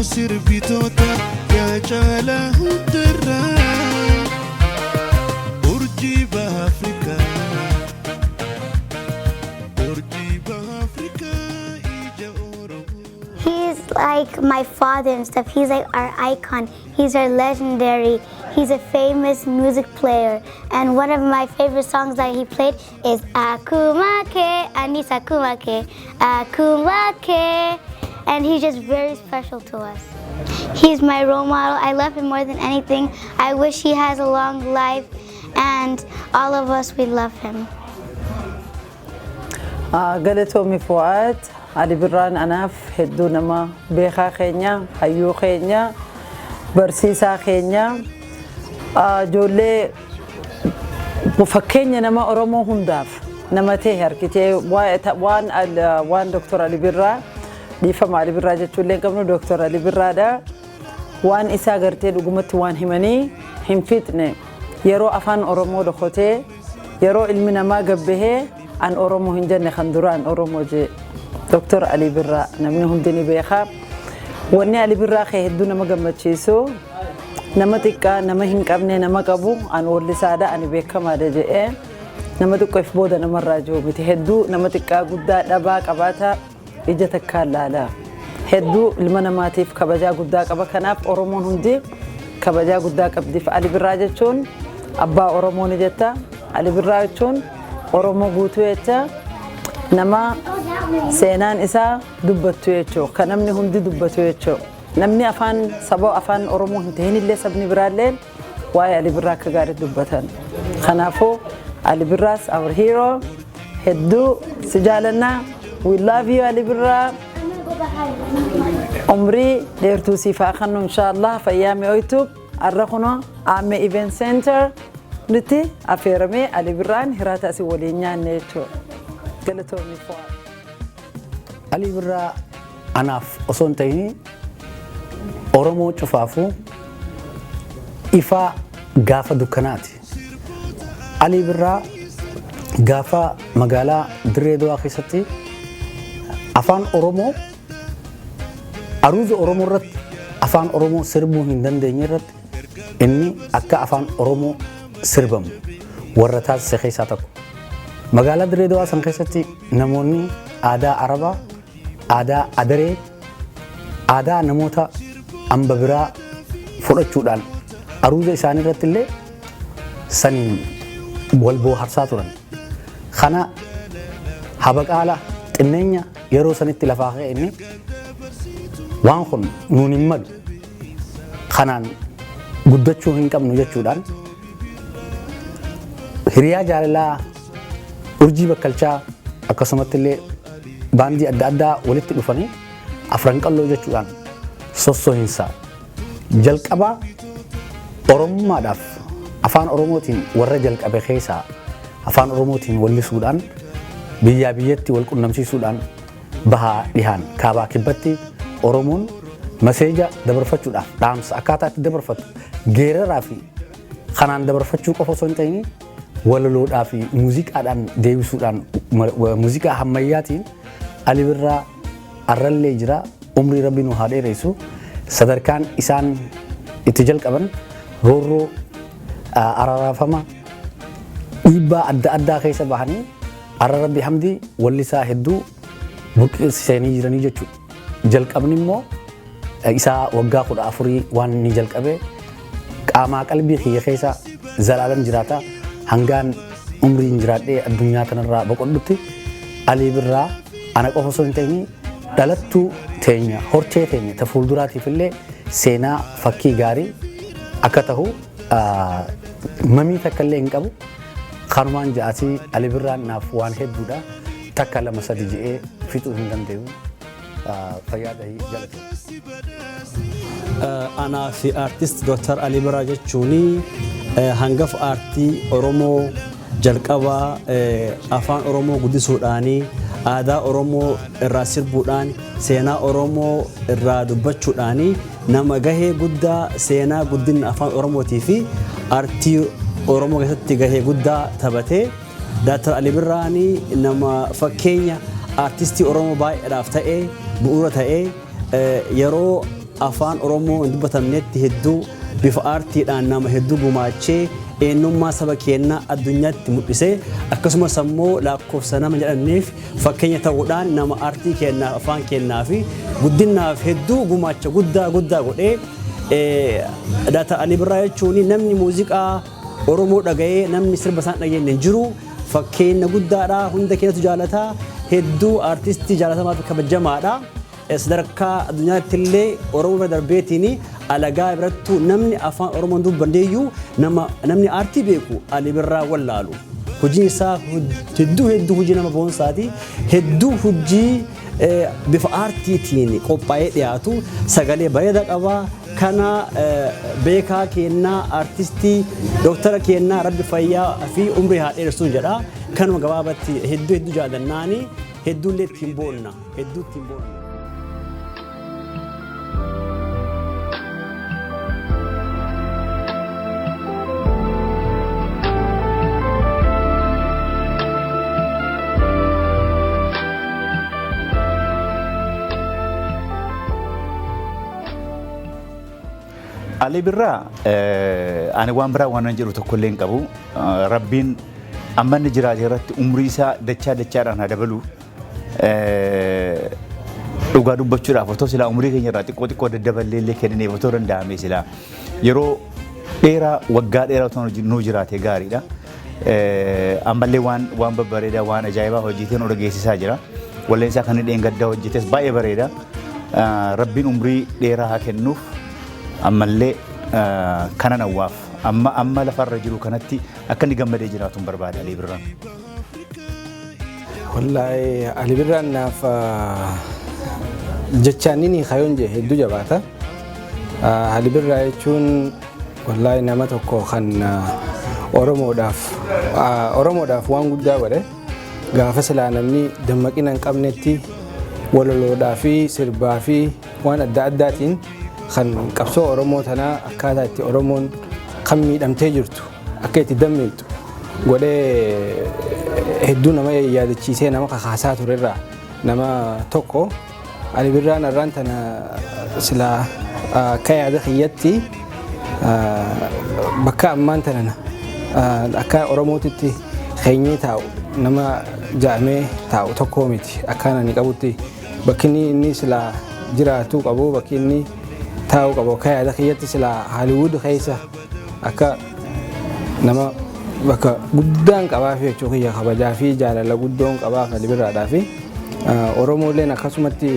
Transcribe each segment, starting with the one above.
sirbitoota yaa caalaa hundarraa urjii baha Afrikaa ija Oromoo. He's like my father and stuff. He's like our icon. He's our legendary. He's a famous music player. And one of my favorite songs that he played is Akumake, Anisa Kumake, Akumake. And he's just very special to us. He's my role model. I love him more than anything. I wish he has a long life and all of us, we love him. Galatoomii Fu'aad Ali Birraan anaaf hedduu nama beekaa keenya, hayyuu keenya, barsiisaa keenya, ijoollee fakkeenya nama Oromoo hundaaf nama ta'e harkitee waan Dr. Ali Birraa dhiifama Ali Birraa jechuullee qabnu Dr. Ali Birraadha. Waan isaa gartee dhugumatti waan himanii hin fixne yeroo afaan Oromoo dhokotee yeroo ilmi namaa gabbahee an Oromoo hin jenne kan duraan Oromoo je Dr. Ali Birraa namni hundini beekaa. Wanni Ali Birraa hedduu nama gammachiisu nama xiqqaa nama hin qabne nama qabu an wallisaadha ani beekamaadha jedhee nama xiqqoof booda namarraa jiru miti hedduu nama xiqqaa guddaa dhabaa qabaata ija takkaan laala hedduu ilma namaatiif kabajaa guddaa qaba kanaaf Oromoon hundi kabajaa guddaa qabdiif Ali Birraa jechuun abbaa Oromoo ni jetta Ali Birraa jechuun Oromoo guutuu jecha nama seenaan isaa dubbattu jechuu kan namni hundi dubbatu jechuu namni afaan saba afaan Oromoo hin ta'in illee sabni biraallee waa'ee Ali Birraa akka gaarii dubbatan kanaafuu Ali Birraas our hero hedduu si jaalannaa we love you Ali Birraa umrii dheertuu siif haa kennu inshallah fayyaame oytu arra kuno Aammee event center nuti affeeramee Ali Birraan hiraataa si waliin nyaanne jechuudha. Galatoomii Fu'aad. Ali Birraa anaaf osoo hin ta'in Oromoo cufaafuu ifaa gaafa dukkanaati. Ali Birraa gaafa magaalaa Dirree Dawaa keessatti afaan Oromoo aruuza Oromoo irratti afaan Oromoo sirbuu hin dandeenye irratti inni akka afaan Oromoo sirbamu warra taasise keessaa tokko. Magaalaa Dirree Dawaa san keessatti namoonni aadaa Arabaa, aadaa Adaree, aadaa namoota hamba biraa fudhachuudhaan aruuza isaanii irratti illee saniin wal bohaarsaa turan. Kana habaqaala xinneenya yeroo sanitti lafaa ka'e inni waan kun nuun hin malu kanaan guddachuu hin qabnu jechuudhaan hiriyaa jaalalaa urjii bakkalchaa akkasumatti illee baandii adda addaa walitti dhufanii afran qalloo jechuudhaan sossoohinsaa jalqabaa Oromummaadhaaf afaan Oromootiin warra jalqabe keessaa afaan Oromootiin wallisuudhaan biyyaa biyyatti wal qunnamsiisuudhaan bahaa dhihaan kaabaa kibbatti Oromoon maseeja dabarfachuudhaaf dhaamsa akkaataa itti dabarfatu geeraraa fi kanaan dabarfachuu qofa osoo hin ta'in walaloodhaa fi muuziqaadhaan deebisuudhaan muuziqaa ammayyaatiin Ali Birraa arrallee jira umrii rabbi nu haa dheeressu sadarkaan isaan itti jalqaban roorroo araaraafama dhiibbaa adda addaa keessa bahanii arra rabbi hamdii wallisaa hedduu buqqisanii jiranii jechuudha. Jalqabni immoo isaa waggaa 14 waan inni jalqabe qaamaa qalbii kiyya keessa zalaalam jiraata hangaan umriin jiraadhee addunyaa kanarraa boqodhutti Ali Birraa ana qofa osoo hin ta'in dhalattuu teenya hortee teenya ta fuulduraatiif illee seenaa fakkii gaarii akka ta'u mamii takka illee hin qabu kanumaan ja'atii Ali Birraan naaf waan hedduudha takka lama sadi je'ee fixuu hin danda'u fayyaadhii jalate. Anaa fi artist Dr. Ali Birraa jechuun hangafa aartii Oromoo jalqabaa afaan Oromoo guddisuudhaanii aadaa Oromoo irraa sirbuudhaan seenaa Oromoo irraa dubbachuudhaanii nama gahee guddaa seenaa guddina afaan Oromootii fi aartii Oromoo keessatti gahee guddaa taphatee Dr. Ali Birraan nama fakkeenya artistii Oromoo baay'eedhaaf ta'ee bu'uura ta'ee yeroo afaan Oromoo hin dubbatamnetti hedduu bifa aartiidhaan nama hedduu gumaachee eenyummaa saba keenyaa addunyaatti mul'isee akkasumas immoo lakkoofsa nama jedhamneef fakkeenya ta'uudhaan nama aartii keenyaa afaan keenyaa fi guddinaaf hedduu gumaacha guddaa godhee Dr. Alii Birraa jechuun namni muuziqaa Oromoo dhaga'ee namni sirba isaan dhageenye hin jiru fakkeenya guddaadha hunda keenyatu jaalataa hedduu aartistii jaalatamaa fi kabajamaadha. Sadarkaa addunyaatti illee Oromoo darbeetiin alagaa birattuu namni afaan Oromoo dubbandeeyyuu namni aartii beeku Alii Birraa wallaalu. Hojiin isaa hedduu hojii nama boonsaati. Hedduu hojii bifa aartiitiin qophaa'ee dhiyaatu sagalee bareedaa qaba. Kana beekaa keenyaa aartistii dooktara keenyaa Rabbi fayyaa fi umrii haa dheeressuun jedha. Kanuma gabaabatti hedduu jaalannaani hedduullee ittiin boonna. Alii Birraa ani waan biraa waan jedhu tokko illee hin qabu. Rabbiin amma inni jiraate irratti umrii isaa dachaadhaan haa dabalu. Dhugaa dubbachuudhaaf otoo silaa umrii keenya irraa xiqqoo daddaballee illee kennineef otoo danda'ame silaa yeroo dheeraa waggaa dheeraa otoo nuu jiraate gaariidha. Ammallee waan babbareedaa waan ajaa'ibaa hojjeteen nu dhageessisaa jira. Walleen isaa kan hidheen gaddaa hojjetes baay'ee bareeda. Rabbiin umrii dheeraa haa kennuuf. Ammallee kana nawwaaf amma lafarra jiru kanatti akka inni gammadee jiraatu barbaada Alii Birraan. Wallahi Alii Birraan naaf jechaan inni kayoon je hedduu jabaata. Alii Birraa jechuun wallahi nama tokko kan Oromoodhaaf waan guddaa godhe gaafa silaa namni dammaqina hin qabnetti waloloodhaa fi sirbaa fi waan adda addaatiin kan qabsoo Oromoo tanaa akkaataa itti Oromoon kan miidhamtee jirtu akka itti dammaqxu godhee hedduu nama yaadachiisee nama kakaasaa turerraa nama tokko. Alii Birraan irraan tana silaa akka yaada kiyyatti bakka ammaan tana akka Oromootitti keenyee taa'u nama jaamee taa'u tokko miti akkaan ani qabutti bakki inni silaa jiraatu qabu bakki inni taa'u qabu akka yaada kiyyatti silaa Haaliwood keessa akka nama bakka guddaan qabaaf jechuu kiyya kabajaa fi jaalala guddoon qabaaf Alii Birraadhaa fi Oromooleen akkasumatti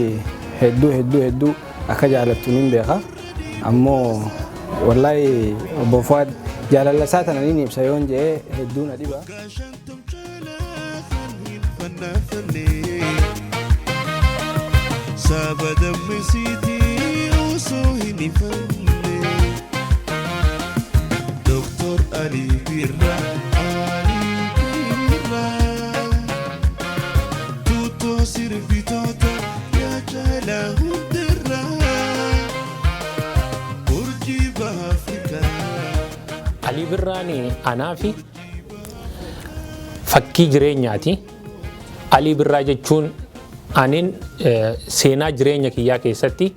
hedduu akka jaalattu niin beeka. Ammoo wallahi obbo Fuad jaalala isaa tana niin ibsa yoon jedhee hedduu na dhiba. Sabada mesiti usuhini fanne Dr. Alii Birraa Tutto sirbitoota yaa jala hundirraa urjiba Afrikaa. Alii Birraan anaa fi fakkii jireenyaati. Alii Birraa jechuun anin seenaa jireenya kiyyaa keessatti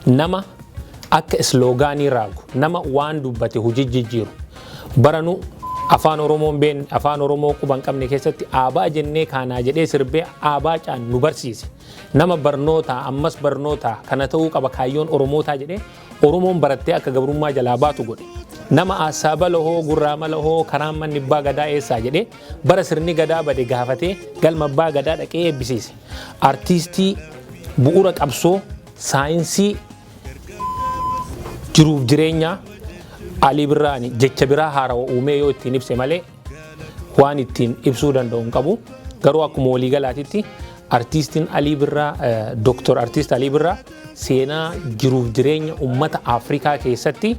nama akka isloogaanii raagu nama waan dubbate hojii jijjiiru baranu afaan Oromoo quban qabne keessatti aabaa jennee kaanaa jedhee sirbee aabaa caan nu barsiise nama barnoota ammas barnoota kana ta'uu qaba kaayyoon Oromootaa jedhee Oromoon barattee akka gabrummaa jalaa baatu godhe nama asaaba lahoo gurraama lahoo karaan manni abbaa gadaa eessaa jedhee bara sirni gadaa bade gaafatee galma abbaa gadaa dhaqee eebbisiise. Artiistii bu'uura qabsoo saayinsii jiruuf jireenyaa Alii Birraan jecha biraa haarawaa uumee yoo ittiin ibse malee waan ittiin ibsuu danda'u hin qabu. Garuu akkuma waliigalaatitti artiistiin Alii Birraa Dr. Artiist Alii Birraa seenaa jiruuf jireenya uummata Afrikaa keessatti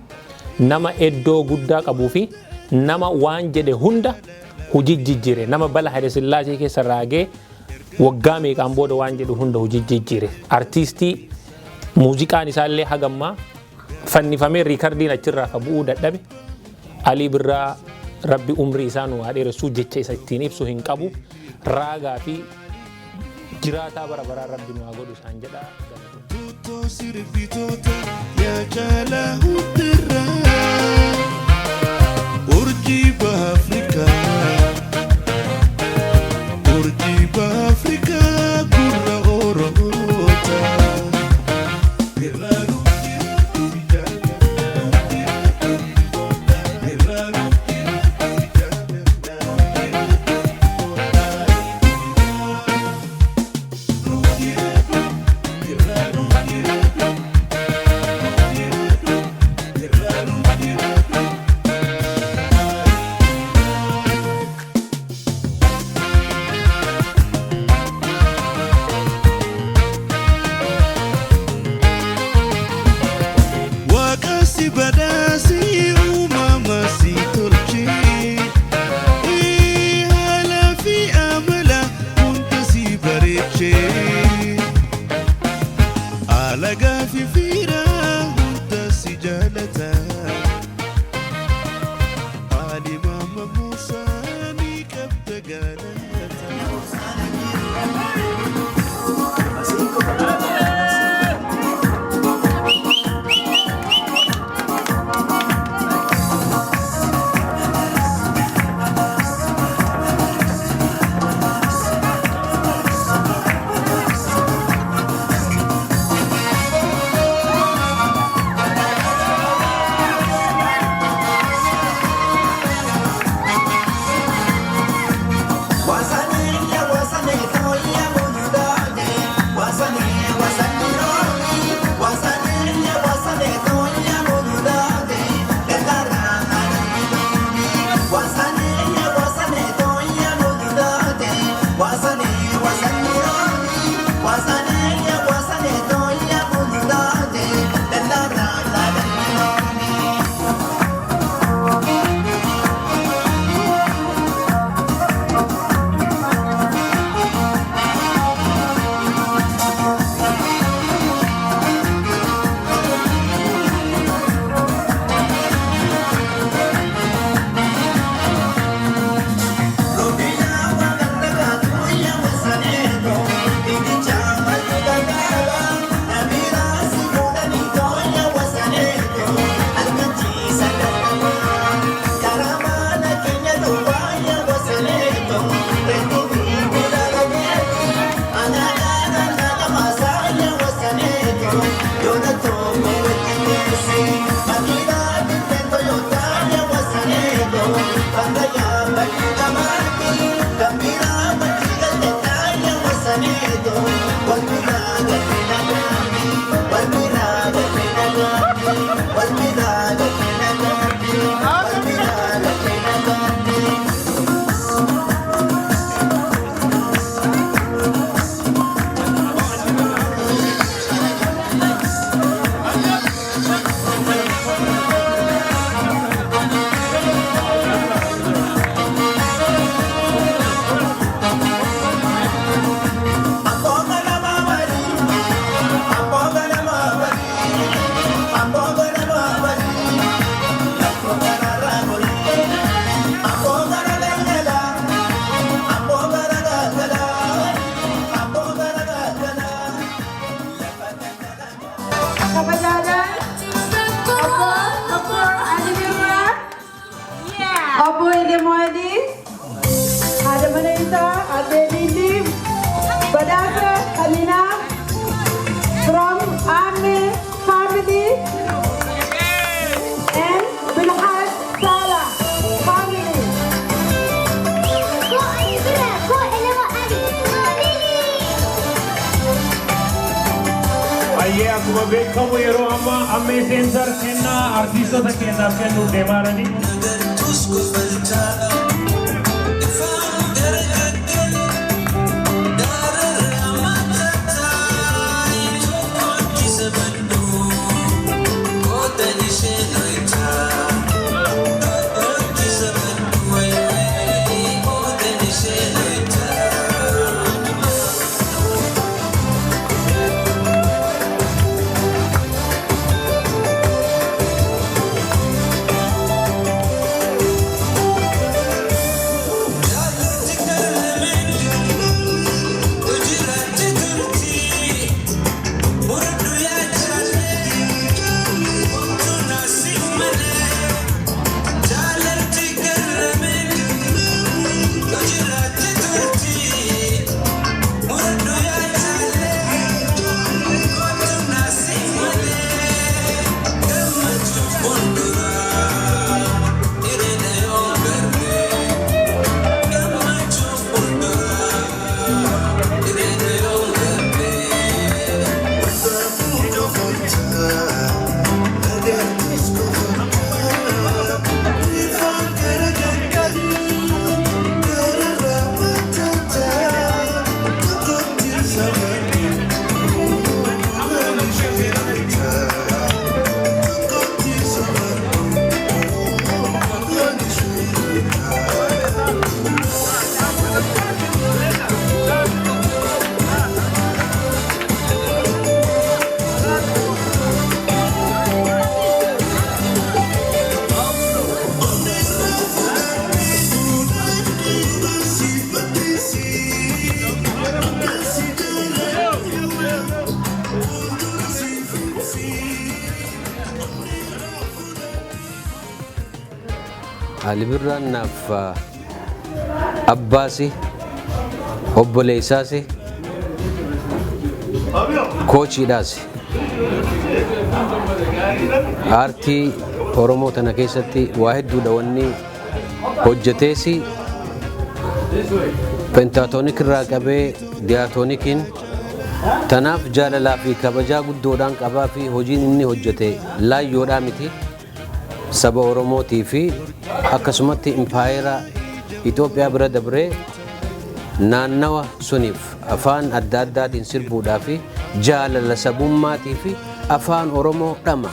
nama iddoo guddaa qabuu fi nama waan jedhe hunda hojii jijjiire nama bala Haile Sillaasee keessa raagee waggaa meeqaan booda waan jedhu hunda hojii jijjiire. Artiistii muuziqaan isaallee hagammaa fannifamee riikardiin achirraa ka bu'uu dadhabe Alii Birraa Rabbi umrii isaa nu haa dheeressuu jecha isa ittiin ibsu hin qabu raagaa fi jiraataa bara baraa Rabbi nu haa godhu isaan jedha. Tutto sirbitoota يا جاله الدرة أرجي بأفريقيا أرجي بأفريقيا كل أوروتا Wakasi badasi umamasi tolchi hala fi amala muntasi bariche alaga fi fira muntasi jalata ali mama musa ni kabda galata Abu Ili Moedi, ada Manisa, ada Lili, Badasa, Alina, from Amir family, and Bilhad Salah family. आइए आपको बेखबो येरो अम्मा अम्मे सेंसर केना आर्टिस्टों तक केना के नु डेमारनी Ali Birraan naaf abbaasi, obboleessaasi, koochiidhaasi. Aartii Oromoo tana keessatti waa hedduudha wanni hojjeteesi. Pentaatoonik irraa qabee diyaatoonikiin tanaaf jaalalaa fi kabajaa guddoodhaan qabaa fi hojiin inni hojjete laayyoodhaa miti. Saba Oromootii fi akkasumatti impaayera Itoophiyaa bira dabree naannawa suniif afaan adda addaatiin sirbuudhaa fi jaalala sabummaatii fi afaan Oromoo dhama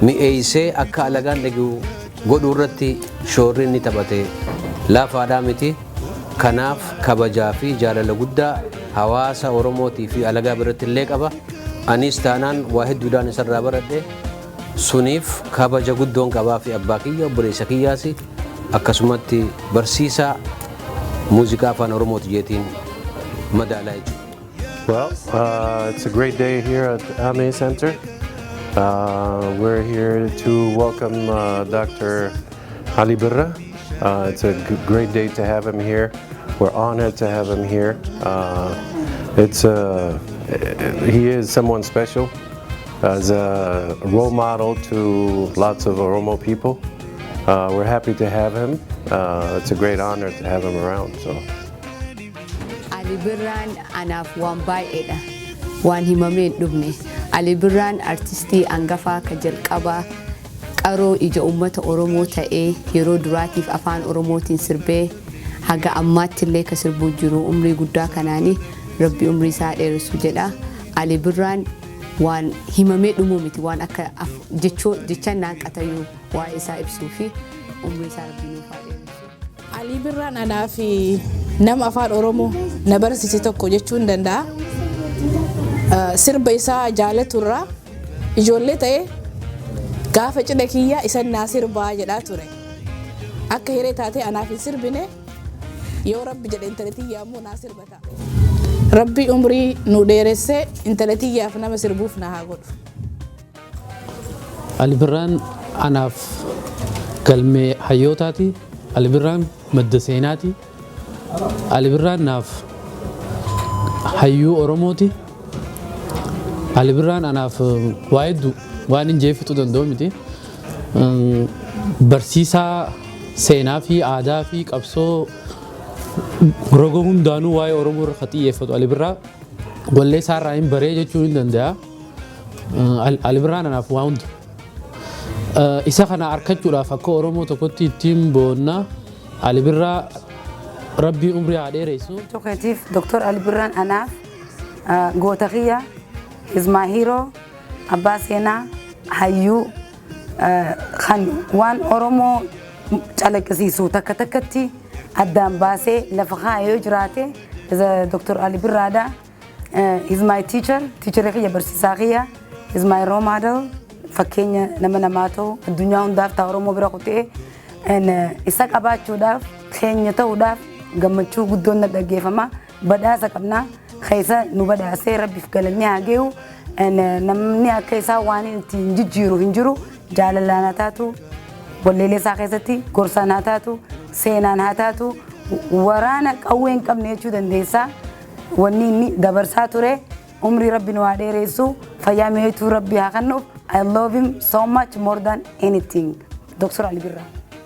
mi'eessee akka alagaan dhaga'u godhuu irratti shoorri inni taphate laafaadhaa miti. Kanaaf kabajaa fi jaalala guddaa hawaasa Oromootii fi alagaa biratti illee qaba. Anis taanaan waa hedduudhaan isarraa baradhe suniif kabaja guddoon qabaa fi abbaa kiyya obboleessa kiyyaasi akkasumatti barsiisaa muuziqaa afaan Oromooti jeetiin madaalaa jechuudha. Well, it's a great day here at AME Center. We're here to welcome Dr. Ali Birra. It's a great day to have him here. We're honored to have him here. He is someone special as a role model to lots of Oromo people. We're happy to have him. It's a great honor to have him around. So. Ali Birraan anaaf waan baay'eedha. Waan himamee hin dhumne. Ali Birraan artistii hangafaa ka jalqabaa qaroo ija uummata Oromoo ta'ee yeroo duraatiif afaan Oromootiin sirbee haga ammaatti illee ka sirbuu jiru umrii guddaa kanaanii Rabbi umrii isaa dheeressu jedha. Ali Birraan waan himamee dhumuu miti waan akka jecha naanqatayyuu waa'ee isaa ibsuu fi umrii isaa Rabbi nuuf haa dheeressu. Ali Birraan anaaf nama afaan Oromoo na barsiise tokko jechuun danda'a. Sirba isaa jaalaturraa ijoollee ta'ee gaafa cidha kiyyaa isan naa sirbaa jedhaa ture. Akka hiree taatee anaaf hin sirbine yoo Rabbi jedhe intalatiyyaa immoo naa sirbata. Rabbi umrii nu dheeressee intalatiyyaaf nama sirbuuf na haa godhu. Ali Birraan anaaf galmee hayyootaati. Ali Birraan madda seenaati. Ali Birraan naaf hayyuu Oromooti. Ali Birraan anaaf waa hedduu waan hin jeefitu danda'u miti. Barsiisaa seenaa fi aadaa fi qabsoo roga hundaanuu waa'ee Oromoo irra xiyyeeffatu Ali Birraa gollee isaarraa hin baree jechuu hin danda'a. Ali Birraan anaaf waa hunda. Isa kana argachuudhaaf akka Oromoo tokkotti ittiin boonna Ali Birraa Rabbi umrii haa dheeressu. Tokketiif Dr. Ali Birraan anaaf goota kiyya is my hero abbaa seenaa hayyuu kan waan Oromoo calaqqisiisu takka takkatti addaan baasee lafa kaayee jiraate Dr. Ali Birraadha. Is my teacher kiyya barsiisaa kiyya is my role model fakkeenya nama namaa ta'u addunyaa hundaaf ta'a Oromoo bira kutee isa qabaachuudhaaf keenya ta'uudhaaf gammachuu guddoon na dhaggeeffama badhaasa qabna keessa nu badhaasee Rabbiif galanni haa geewu namni akka isaa waan ittiin jijjiiru hin jiru jaalalaan haa taatu walleelee isaa keessatti gorsaan haa taatu seenaan haa taatu waraana qawwee hin qabne jechuu dandeessaa wanni inni dabarsaa ture umrii Rabbi nu haa dheeressu fayyaa mi'eetuu Rabbi haa kennuuf I love him so much more than anything. Dr. Ali Birra.